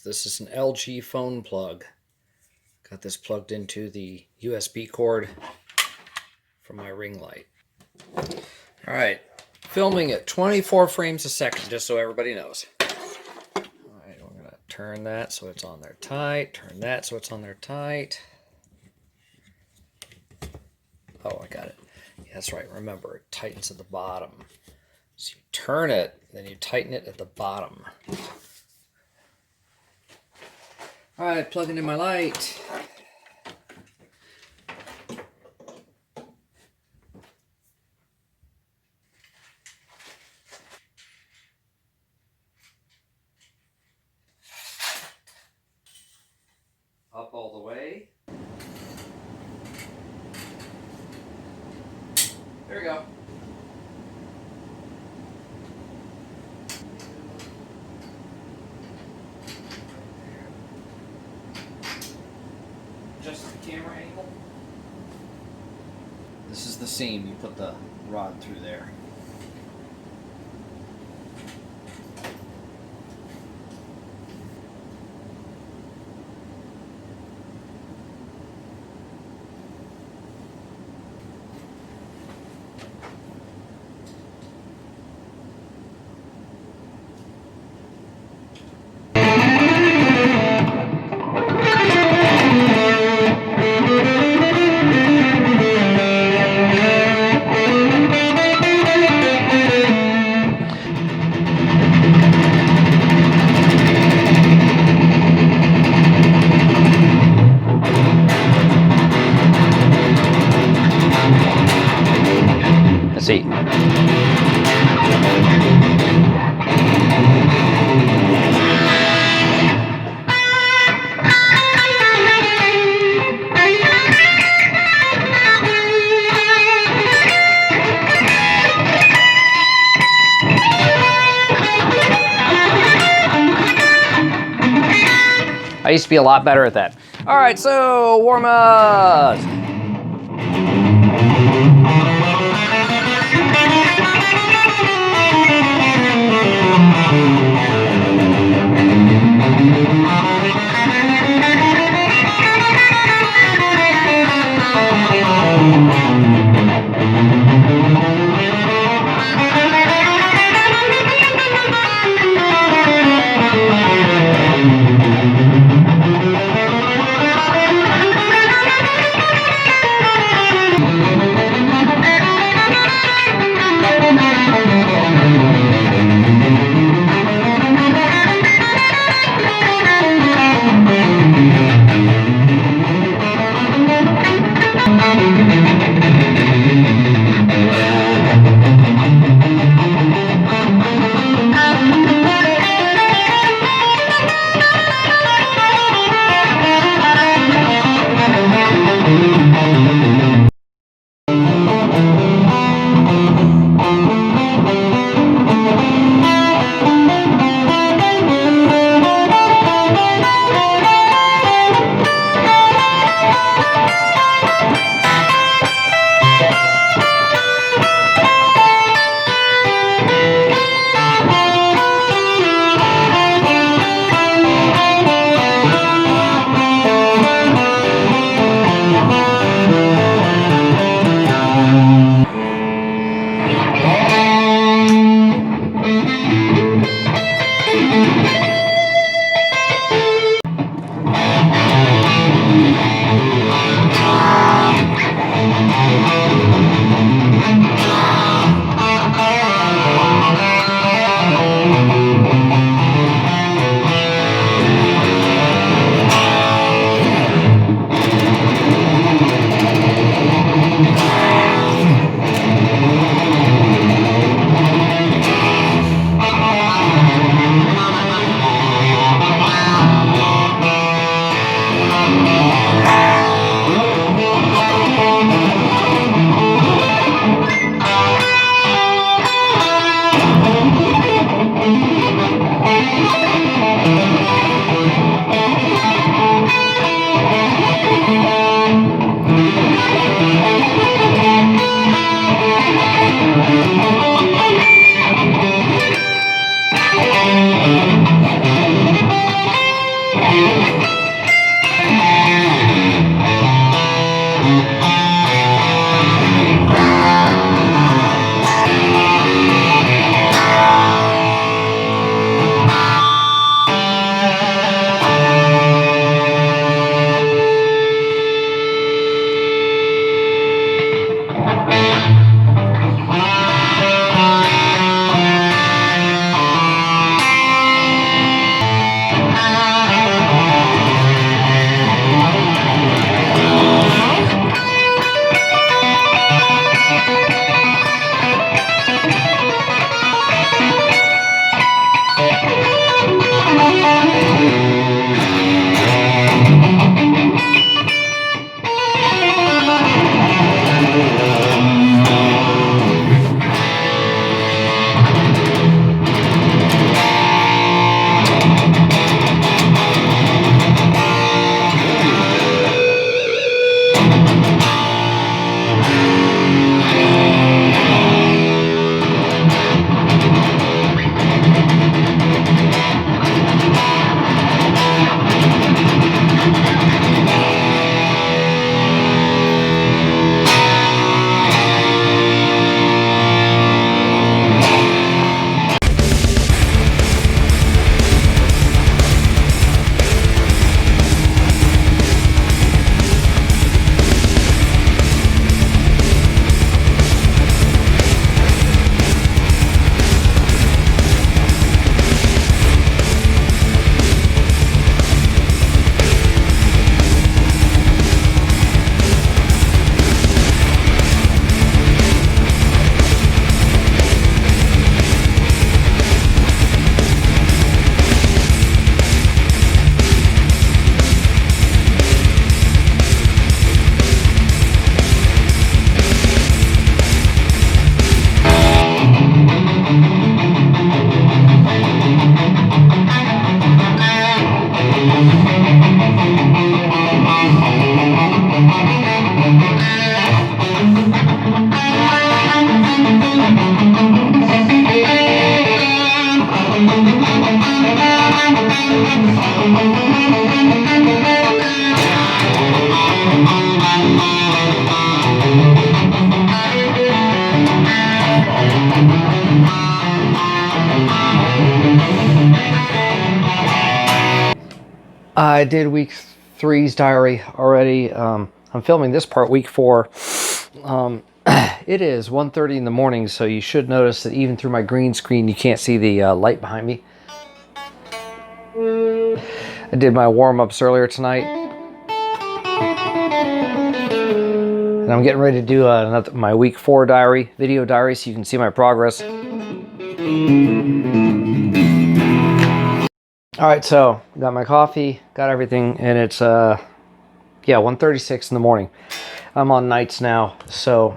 This is an LG phone plug. Got this plugged into the USB cord from my ring light. All right, filming at 24 frames a second, just so everybody knows. All right, we're gonna turn that so it's on there tight, turn that so it's on there tight. Oh, I got it. Yeah, that's right, remember, it tightens at the bottom. So you turn it, then you tighten it at the bottom. All right, plugging in my light. Up all the way. There we go. Adjust the camera angle. This is the seam. You put the rod through there. Let's see. I used to be a lot better at that. All right, so warm up. I did week 3's diary already. I'm filming this part week 4. It is 1:30 in the morning, so you should notice that even through my green screen you can't see the light behind me. I did my warm-ups earlier tonight, and I'm getting ready to do my week 4 diary, video diary, so you can see my progress. Alright, so got my coffee, got everything, and it's yeah, 1:36 in the morning. I'm on nights now, so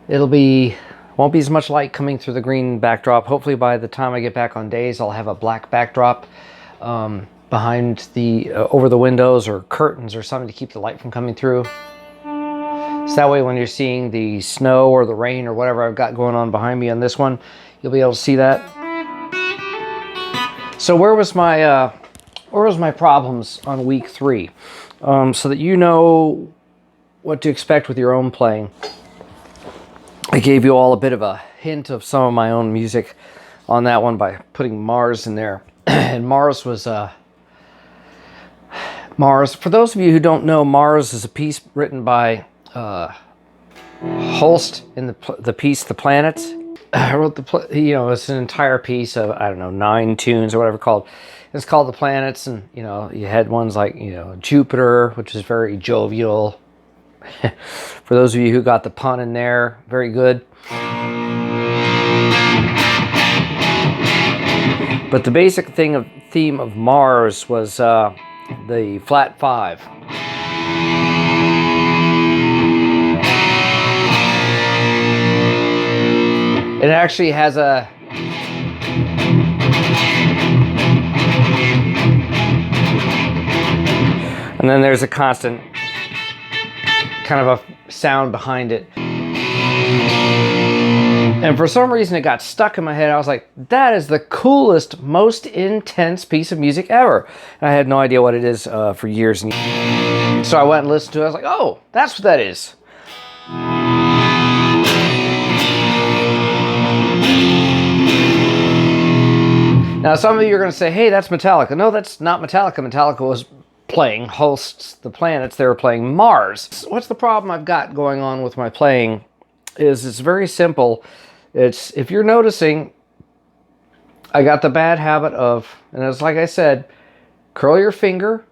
won't be as much light coming through the green backdrop. Hopefully by the time I get back on days, I'll have a black backdrop behind the over the windows, or curtains or something to keep the light from coming through. So that way when you're seeing the snow or the rain or whatever I've got going on behind me on this one, you'll be able to see that. So where was my problems on week 3? So that you know what to expect with your own playing. I gave you all a bit of a hint of some of my own music on that one by putting Mars in there. And Mars was Mars. For those of you who don't know, Mars is a piece written by Holst in the piece The Planets. I wrote it's an entire piece of, I don't know, 9 tunes or whatever called. It's called The Planets, and you had ones like Jupiter, which is very jovial. For those of you who got the pun in there, very good. But the basic theme of Mars was the flat 5. It actually has a and then there's a constant kind of a sound behind it. And for some reason it got stuck in my head. I was like, that is the coolest, most intense piece of music ever. And I had no idea what it is for years and years. So I went and listened to it. I was like, oh, that's what that is. Now, some of you are going to say, hey, that's Metallica. No, that's not Metallica. Metallica was playing Holst's The Planets. They were playing Mars. What's the problem I've got going on with my playing is it's very simple. It's, if you're noticing, I got the bad habit of, and it's like I said, curl your finger,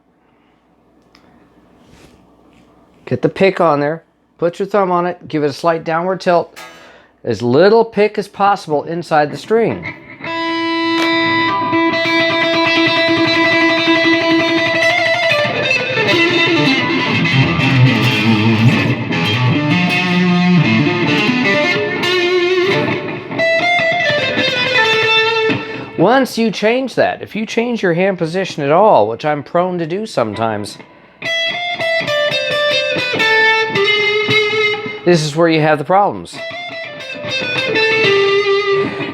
get the pick on there, put your thumb on it, give it a slight downward tilt, as little pick as possible inside the string. Once you change that, if you change your hand position at all, which I'm prone to do sometimes, this is where you have the problems.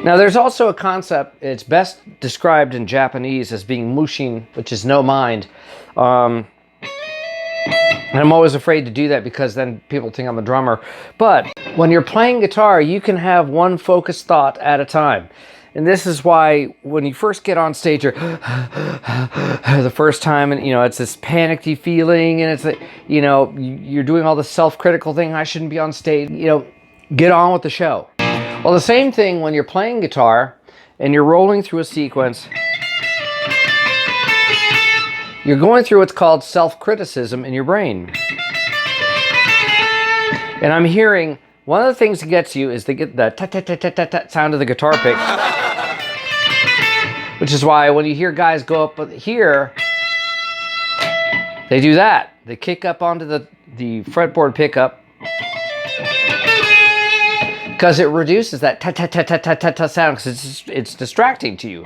Now there's also a concept, it's best described in Japanese as being mushin, which is no mind. And I'm always afraid to do that because then people think I'm a drummer. But when you're playing guitar, you can have one focused thought at a time. And this is why when you first get on stage, you're the first time, and it's this panicky feeling, and it's like, you're doing all the self-critical thing. I shouldn't be on stage. Get on with the show. Well, the same thing when you're playing guitar and you're rolling through a sequence. You're going through what's called self-criticism in your brain. And I'm hearing one of the things that gets you is the ta-ta-ta-ta-ta sound of the guitar pick. Which is why when you hear guys go up here, they do that. They kick up onto the fretboard pickup because it reduces that ta-ta-ta-ta-ta-ta sound because it's distracting to you.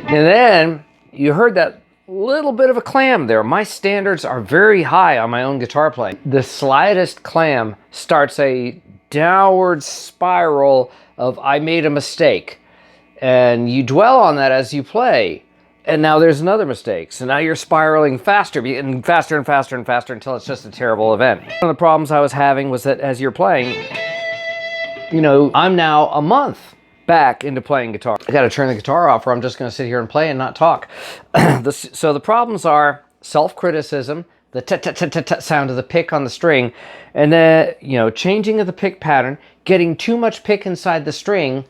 And then you heard that little bit of a clam there. My standards are very high on my own guitar playing. The slightest clam starts a downward spiral of I made a mistake. And you dwell on that as you play. And now there's another mistake. So now you're spiraling faster and faster and faster and faster until it's just a terrible event. One of the problems I was having was that as you're playing, I'm now a month back into playing guitar. I got to turn the guitar off or I'm just going to sit here and play and not talk. So the problems are self-criticism, the ta-ta-ta-ta sound of the pick on the string, and then, changing of the pick pattern, getting too much pick inside the string,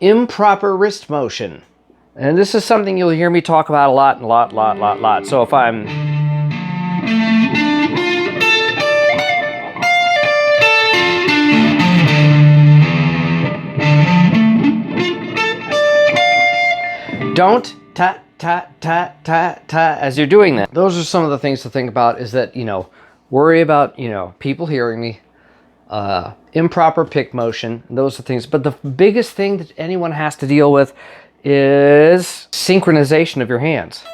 improper wrist motion. And this is something you'll hear me talk about a lot. So if I'm... Don't ta-ta-ta-ta-ta as you're doing that. Those are some of the things to think about is that, worry about, people hearing me, improper pick motion, those are things. But the biggest thing that anyone has to deal with is synchronization of your hands.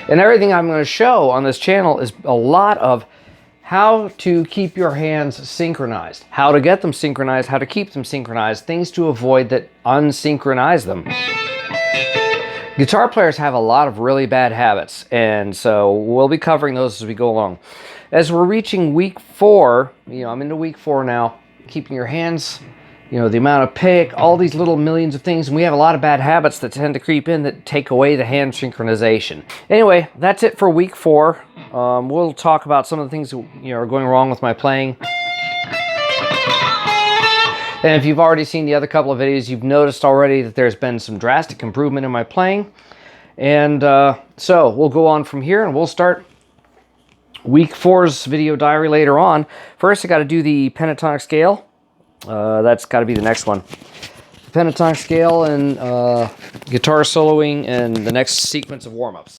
And everything I'm going to show on this channel is a lot of how to keep your hands synchronized, how to get them synchronized, how to keep them synchronized, things to avoid that unsynchronize them. Guitar players have a lot of really bad habits, and so we'll be covering those as we go along. As we're reaching week 4, I'm into week 4 now, keeping your hands, the amount of pick, all these little millions of things, and we have a lot of bad habits that tend to creep in that take away the hand synchronization. Anyway, that's it for week 4. We'll talk about some of the things that are going wrong with my playing. And if you've already seen the other couple of videos, you've noticed already that there's been some drastic improvement in my playing. And so we'll go on from here and we'll start week 4's video diary later on. First, I got to do the pentatonic scale. That's got to be the next one. Pentatonic scale and guitar soloing and the next sequence of warm-ups.